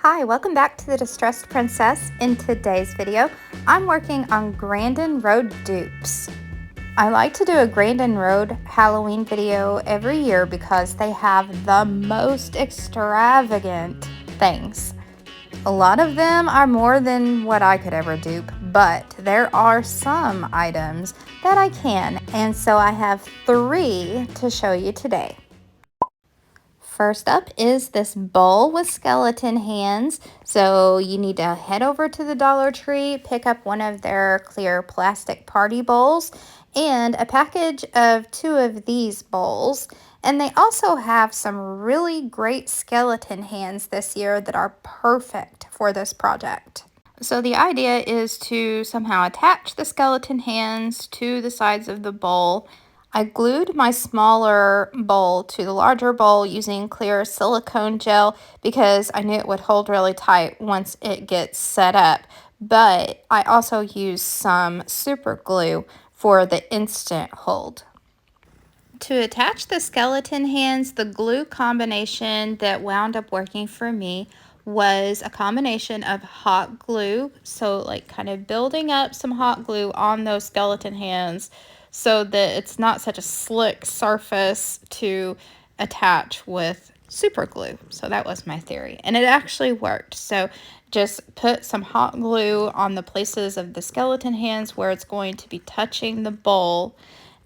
Hi, welcome back to the Distressed Princess. In today's video, I'm working on Grandin Road dupes. I like to do a Grandin Road Halloween video every year because they have the most extravagant things. A lot of them are more than what I could ever dupe, but there are some items that I can, and so I have 3 to show you today. First up is this bowl with skeleton hands. So you need to head over to the Dollar Tree, pick up one of their clear plastic party bowls, and a package of 2 of these bowls. And they also have some really great skeleton hands this year that are perfect for this project. So the idea is to somehow attach the skeleton hands to the sides of the bowl. I glued my smaller bowl to the larger bowl using clear silicone gel because I knew it would hold really tight once it gets set up. But I also used some super glue for the instant hold. To attach the skeleton hands, the glue combination that wound up working for me was a combination of hot glue, so like kind of building up some hot glue on those skeleton hands so that it's not such a slick surface to attach with super glue. So that was my theory, and it actually worked. So just put some hot glue on the places of the skeleton hands where it's going to be touching the bowl,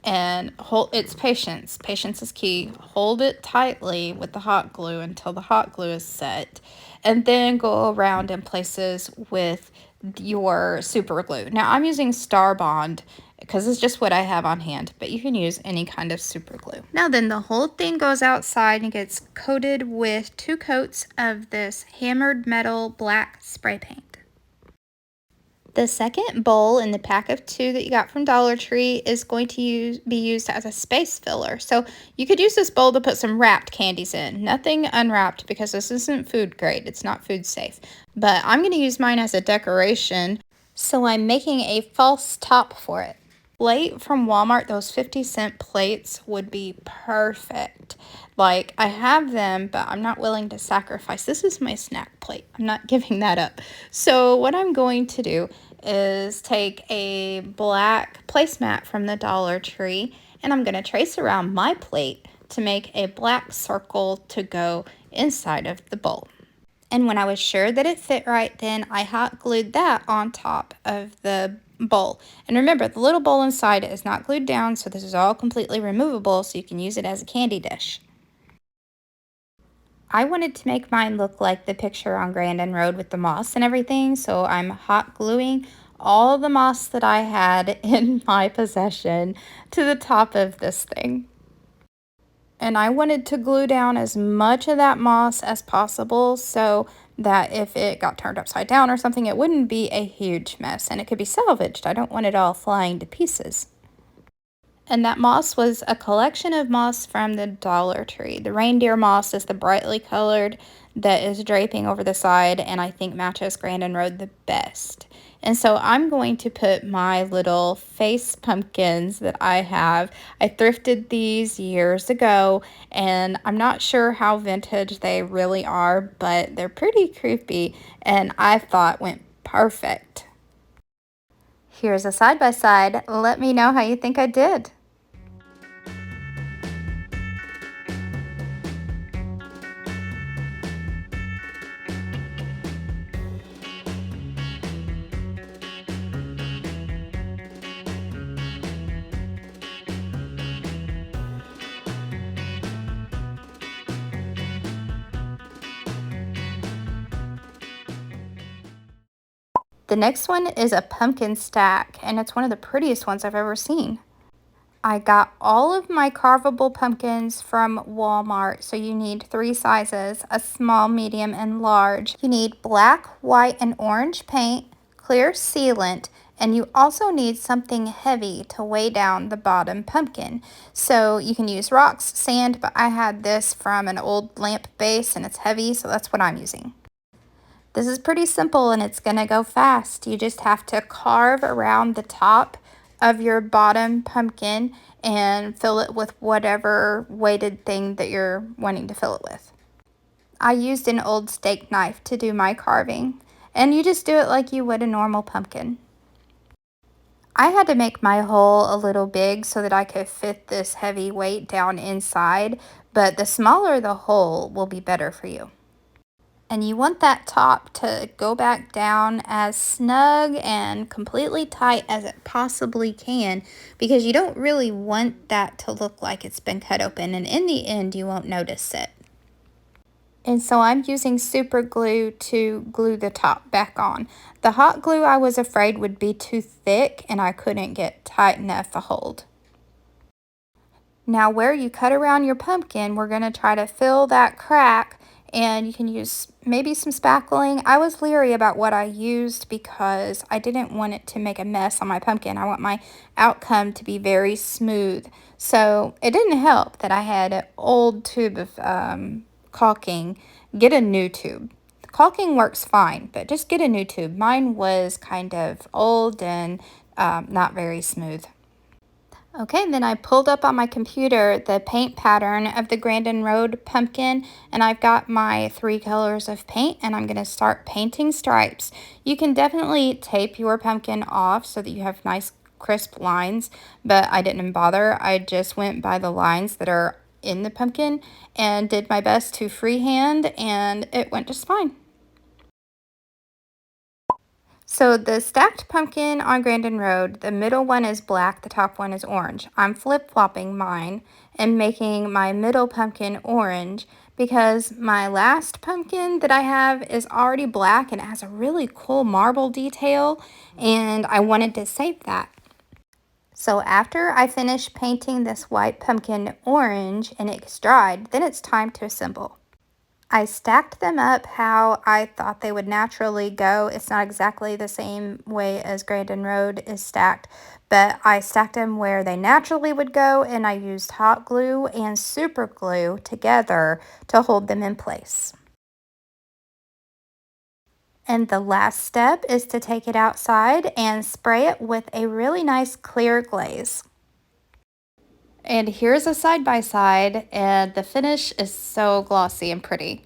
and it's patience. Patience is key. Hold it tightly with the hot glue until the hot glue is set, and then go around in places with your super glue. Now I'm using Star Bond because it's just what I have on hand, but you can use any kind of super glue. Now then, the whole thing goes outside and gets coated with 2 coats of this hammered metal black spray paint. The second bowl in the pack of 2 that you got from Dollar Tree is going to be used as a space filler. So you could use this bowl to put some wrapped candies in. Nothing unwrapped because this isn't food grade. It's not food safe. But I'm going to use mine as a decoration, so I'm making a false top for it. Plate from Walmart, those 50-cent plates would be perfect. Like, I have them, but I'm not willing to sacrifice. This is my snack plate. I'm not giving that up. So what I'm going to do is take a black placemat from the Dollar Tree, and I'm going to trace around my plate to make a black circle to go inside of the bowl. And when I was sure that it fit right, then I hot glued that on top of the bowl. And remember, the little bowl inside is not glued down, so this is all completely removable, so you can use it as a candy dish. I wanted to make mine look like the picture on Grandin Road with the moss and everything, so I'm hot gluing all the moss that I had in my possession to the top of this thing. And I wanted to glue down as much of that moss as possible so that if it got turned upside down or something, it wouldn't be a huge mess and it could be salvaged. I don't want it all flying to pieces. And that moss was a collection of moss from the Dollar Tree. The reindeer moss is the brightly colored that is draping over the side and I think matches Grandin Road the best. And so I'm going to put my little face pumpkins that I have. I thrifted these years ago, and I'm not sure how vintage they really are, but they're pretty creepy, and I thought went perfect. Here's a side-by-side. Let me know how you think I did. The next one is a pumpkin stack, and it's one of the prettiest ones I've ever seen. I got all of my carvable pumpkins from Walmart, so you need 3 sizes, a small, medium, and large. You need black, white, and orange paint, clear sealant, and you also need something heavy to weigh down the bottom pumpkin. So you can use rocks, sand, but I had this from an old lamp base and it's heavy, so that's what I'm using. This is pretty simple and it's gonna go fast. You just have to carve around the top of your bottom pumpkin and fill it with whatever weighted thing that you're wanting to fill it with. I used an old steak knife to do my carving, and you just do it like you would a normal pumpkin. I had to make my hole a little big so that I could fit this heavy weight down inside, but the smaller the hole will be better for you. And you want that top to go back down as snug and completely tight as it possibly can, because you don't really want that to look like it's been cut open, and in the end you won't notice it. And so I'm using super glue to glue the top back on. The hot glue I was afraid would be too thick and I couldn't get tight enough to hold. Now where you cut around your pumpkin, we're going to try to fill that crack, and you can use maybe some spackling. I was leery about what I used because I didn't want it to make a mess on my pumpkin. I want my outcome to be very smooth. So it didn't help that I had an old tube of caulking. Get a new tube. Caulking works fine, but just get a new tube. Mine was kind of old and not very smooth. Okay, then I pulled up on my computer the paint pattern of the Grandin Road pumpkin, and I've got my 3 colors of paint, and I'm going to start painting stripes. You can definitely tape your pumpkin off so that you have nice crisp lines, but I didn't bother. I just went by the lines that are in the pumpkin and did my best to freehand, and it went just fine. So the stacked pumpkin on Grandin Road, the middle one is black, the top one is orange. I'm flip-flopping mine and making my middle pumpkin orange because my last pumpkin that I have is already black and it has a really cool marble detail, and I wanted to save that. So after I finish painting this white pumpkin orange and it's dried, then it's time to assemble. I stacked them up how I thought they would naturally go. It's not exactly the same way as Grandin Road is stacked, but I stacked them where they naturally would go, and I used hot glue and super glue together to hold them in place. And the last step is to take it outside and spray it with a really nice clear glaze. And here's a side-by-side, and the finish is so glossy and pretty.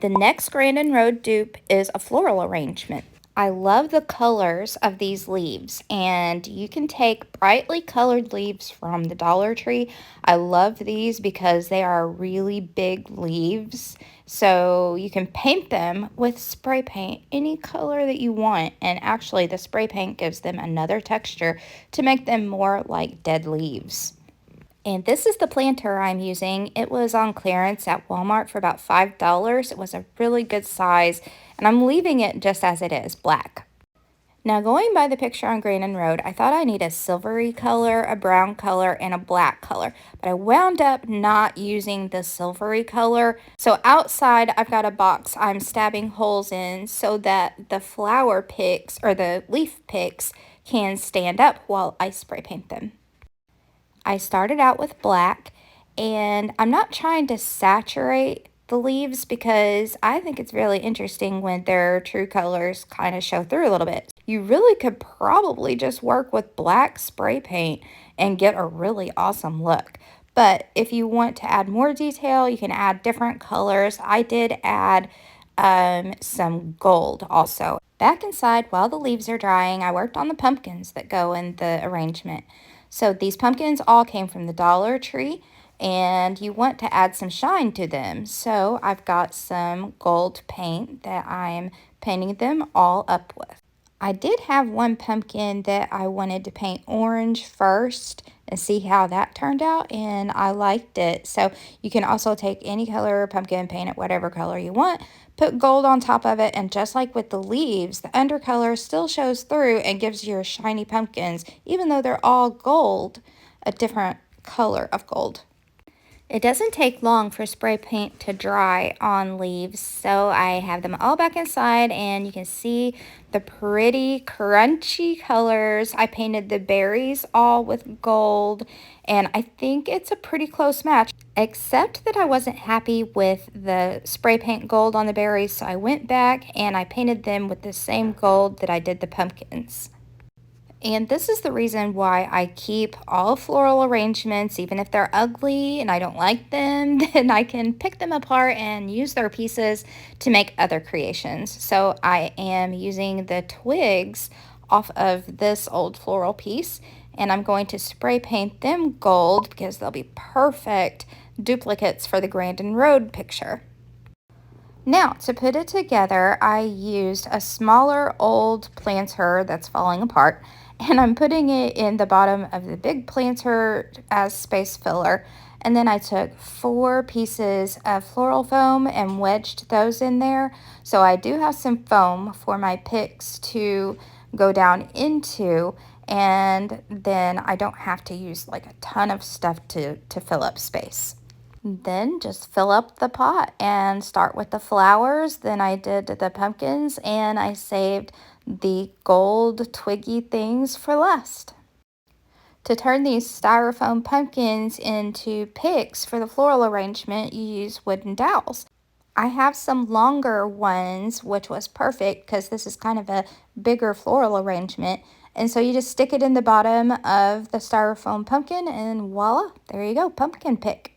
The next Grandin Road dupe is a floral arrangement. I love the colors of these leaves, and you can take brightly colored leaves from the Dollar Tree. I love these because they are really big leaves, so you can paint them with spray paint any color that you want, and actually the spray paint gives them another texture to make them more like dead leaves. And this is the planter I'm using. It was on clearance at Walmart for about $5. It was a really good size, and I'm leaving it just as it is, black. Now, going by the picture on Grandin Road, I thought I need a silvery color, a brown color, and a black color, but I wound up not using the silvery color. So outside, I've got a box I'm stabbing holes in so that the flower picks, or the leaf picks, can stand up while I spray paint them. I started out with black, and I'm not trying to saturate the leaves because I think it's really interesting when their true colors kind of show through a little bit. You really could probably just work with black spray paint and get a really awesome look. But if you want to add more detail, you can add different colors. I did add some gold also. Back inside, while the leaves are drying, I worked on the pumpkins that go in the arrangement. So these pumpkins all came from the Dollar Tree, and you want to add some shine to them. So I've got some gold paint that I'm painting them all up with. I did have one pumpkin that I wanted to paint orange first and see how that turned out, and I liked it. So you can also take any color pumpkin, paint it whatever color you want, put gold on top of it, and just like with the leaves, the undercolor still shows through and gives your shiny pumpkins, even though they're all gold, a different color of gold. It doesn't take long for spray paint to dry on leaves, so I have them all back inside and you can see the pretty crunchy colors. I painted the berries all with gold and I think it's a pretty close match, except that I wasn't happy with the spray paint gold on the berries, so I went back and I painted them with the same gold that I did the pumpkins. And this is the reason why I keep all floral arrangements, even if they're ugly and I don't like them, then I can pick them apart and use their pieces to make other creations. So I am using the twigs off of this old floral piece, and I'm going to spray paint them gold because they'll be perfect duplicates for the Grandin Road picture. Now, to put it together, I used a smaller old planter that's falling apart, and I'm putting it in the bottom of the big planter as space filler. And then I took 4 pieces of floral foam and wedged those in there. So I do have some foam for my picks to go down into, and then I don't have to use like a ton of stuff to fill up space. Then just fill up the pot and start with the flowers. Then I did the pumpkins and I saved the gold twiggy things for last. To turn these styrofoam pumpkins into picks for the floral arrangement, you use wooden dowels. I have some longer ones, which was perfect because this is kind of a bigger floral arrangement. And so you just stick it in the bottom of the styrofoam pumpkin and voila, there you go, pumpkin pick.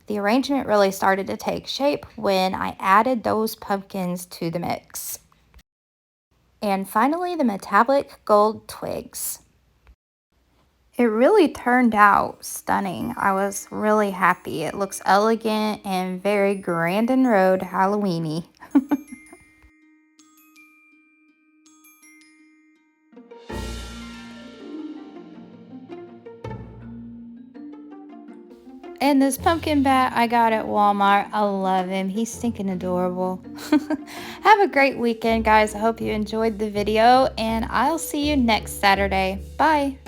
The arrangement really started to take shape when I added those pumpkins to the mix. And finally, the metallic gold twigs. It really turned out stunning. I was really happy. It looks elegant and very Grandin Road Halloweeny. And this pumpkin bat I got at Walmart, I love him. He's stinking adorable. Have a great weekend, guys. I hope you enjoyed the video, and I'll see you next Saturday. Bye.